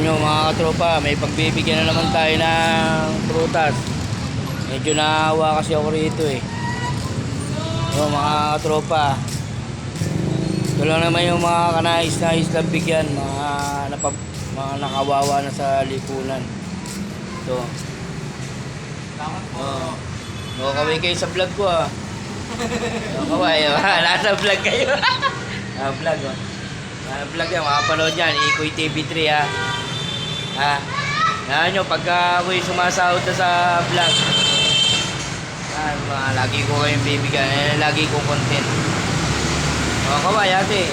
nyo mga katropa, may pagbibigyan na naman tayo ng prutas. Medyo naawa kasi ako rito eh. So mga katropa, ito lang naman yung mga kanais-nais lang bigyan, mga nakawawa na sa lipunan. Ito. Kaway kayo sa vlog ko ah. Kaway, nasa vlog kayo. Vlog oh. Vlog yan, makapanood yan, Ikoy TV3 ha. Yan nyo, pagka ako'y sumasahod na sa vlog, yan, lagi ko kayong bibigyan, lagi ko content. Kaway ate.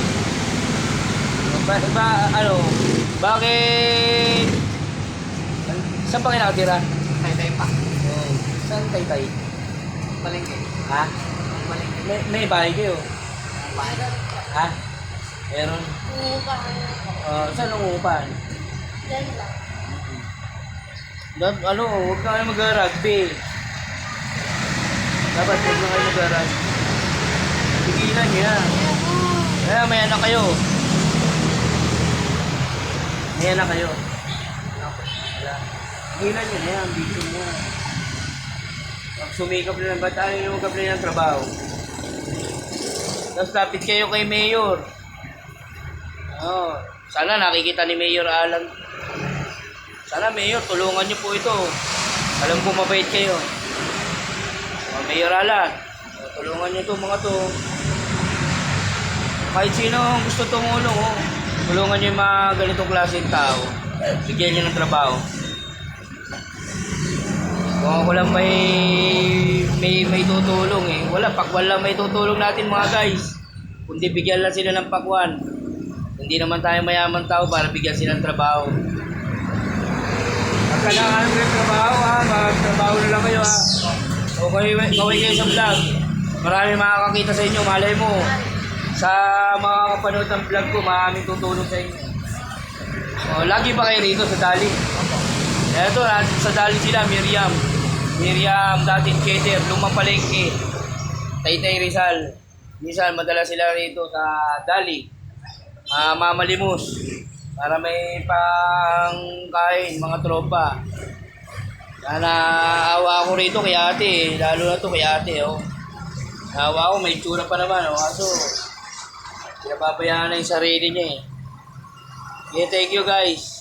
Bakit? Saan pa kayo nakatira? Tay-tay pa. Saan tay-tay? Palengke. Ha? Palengke. May bahay kayo? Ha? Meron? Uupahan. Saan ang uupahan? Yan lang. Huwag na kayo mag-rugby. Dapat huwag na kayo mag-rugby. Tigilan nyo yan. Kaya may anak kayo. May anak kayo. Tigilan nyo na yan. Dito nyo yan. Pag sumikap na lang, ba't ayaw nyo mag-apply ng trabaho? Tapos lapit kayo kay Mayor. Sana nakikita ni Mayor Alan. Sana Mayor, tulungan niyo po ito. Alam ko mabait kayo. Mayor Alan, tulungan niyo ito mga to. Kahit sino gusto tumulong, tulungan niyo yung mga ganitong klaseng tao. Bigyan niyo ng trabaho. Kung ako lang may tutulong eh. Pakwan lang may tutulong natin mga guys. Kundi bigyan lang sila ng pakwan. Hindi naman tayo mayaman tao para bigyan sila ng trabaho. At kailangan ko yung trabaho magtrabaho na lang kayo ha. O kaway kayo sa vlog. Marami makakakita sa inyo, malay mo. Sa mga kapanood ng vlog ko, maraming tutulong sa inyo. Lagi ba kayo rito sa Dali? Eto, sa Dali sila, Miriam, dating cater, Lumang Palengke, Taytay Rizal. Minsan, madala sila rito sa Dali. Mamalimos para may pangkain mga tropa. Naawa ako rito kay ate, lalo na to kay ate naawa ako, may tsura pa naman kaso pinapabayaan na yung sarili niya eh. Okay, thank you guys.